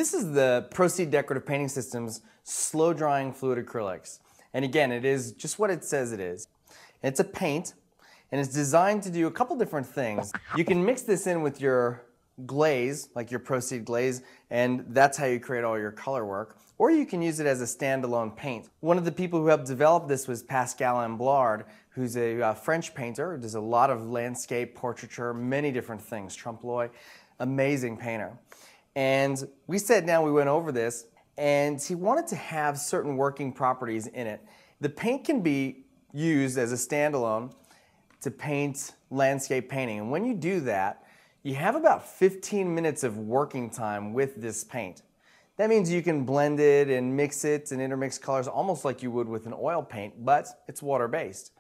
This is the Proceed Decorative Painting System's slow drying fluid acrylics. And again, it is just what it says it is. It's a paint, and it's designed to do a couple different things. You can mix this in with your glaze, like your Proceed glaze, and that's how you create all your color work. Or you can use it as a standalone paint. One of the people who helped develop this was Pascal Amblard, who's a French painter, does a lot of landscape, portraiture, many different things, trompe-l'oeil, amazing painter. And we sat down, we went over this, and he wanted to have certain working properties in it. The paint can be used as a standalone to paint landscape painting. And when you do that, you have about 15 minutes of working time with this paint. That means you can blend it and mix it and intermix colors almost like you would with an oil paint, but it's water-based.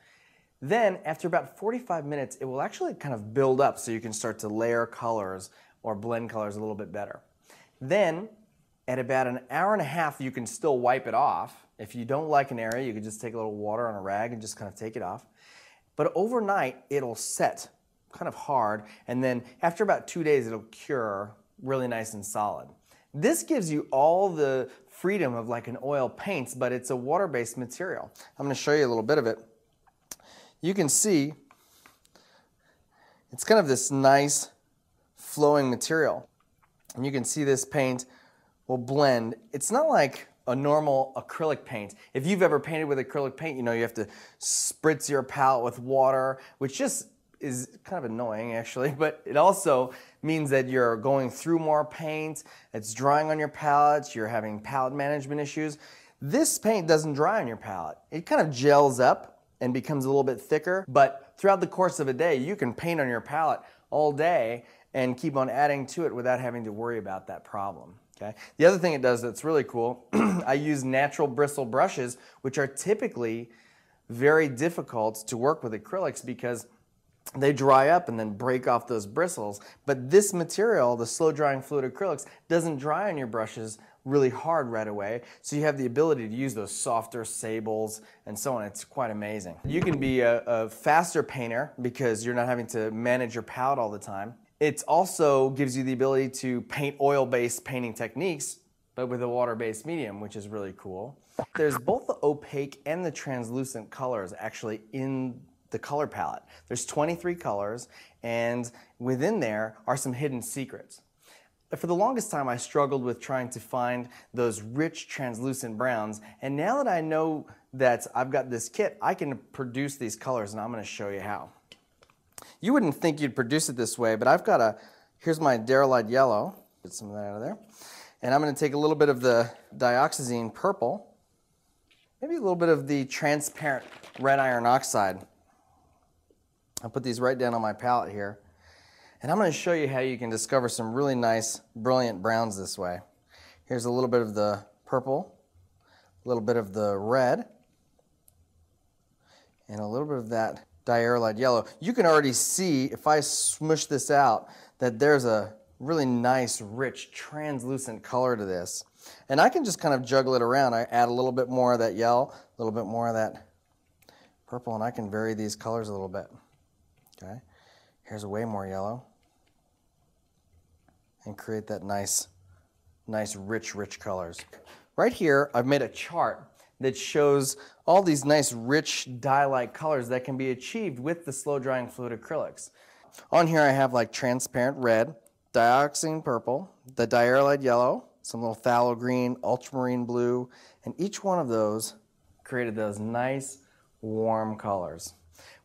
Then, after about 45 minutes, it will actually kind of build up so you can start to layer colors or blend colors a little bit better. Then, at about an hour and a half, you can still wipe it off. If you don't like an area, you can just take a little water on a rag and just kind of take it off. But overnight, it'll set kind of hard, and then after about 2 days, it'll cure really nice and solid. This gives you all the freedom of like an oil paint, but it's a water-based material. I'm going to show you a little bit of it. You can see it's kind of this nice flowing material. And you can see this paint will blend. It's not like a normal acrylic paint. If you've ever painted with acrylic paint, you know you have to spritz your palette with water, which just is kind of annoying actually, but it also means that you're going through more paint, it's drying on your palette, you're having palette management issues. This paint doesn't dry on your palette. It kind of gels up and becomes a little bit thicker, but throughout the course of a day, you can paint on your palette all day and keep on adding to it without having to worry about that problem. Okay? The other thing it does that's really cool, I use natural bristle brushes, which are typically very difficult to work with acrylics because they dry up and then break off those bristles. But this material, the slow drying fluid acrylics, doesn't dry on your brushes really hard right away, so you have the ability to use those softer sables and so on. It's quite amazing. You can be a faster painter because you're not having to manage your palette all the time. It also gives you the ability to paint oil-based painting techniques, but with a water-based medium, which is really cool. There's both the opaque and the translucent colors actually in the color palette. There's 23 colors, and within there are some hidden secrets. For the longest time, I struggled with trying to find those rich translucent browns, and now that I know that I've got this kit, I can produce these colors, and I'm going to show you how. You wouldn't think you'd produce it this way, but I've got here's my Derylite yellow, get some of that out of there, and I'm going to take a little bit of the dioxazine purple, maybe a little bit of the transparent red iron oxide. I'll put these right down on my palette here. And I'm going to show you how you can discover some really nice, brilliant browns this way. Here's a little bit of the purple, a little bit of the red, and a little bit of that diarylite yellow. You can already see, if I smush this out, that there's a really nice, rich, translucent color to this. And I can just kind of juggle it around. I add a little bit more of that yellow, a little bit more of that purple, and I can vary these colors a little bit. Okay, here's a way more yellow, and create that nice, rich colors. Right here, I've made a chart that shows all these nice, rich, dye-like colors that can be achieved with the slow-drying fluid acrylics. On here, I have like transparent red, dioxazine purple, the diarylite yellow, some little phthalo green, ultramarine blue, and each one of those created those nice, warm colors.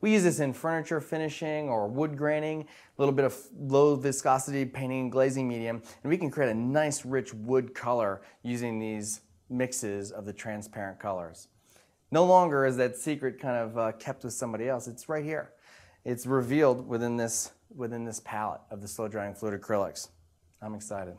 We use this in furniture finishing or wood graining, a little bit of low viscosity painting and glazing medium, and we can create a nice rich wood color using these mixes of the transparent colors. No longer is that secret kind of kept with somebody else. It's right here. It's revealed within this palette of the slow drying fluid acrylics. I'm excited.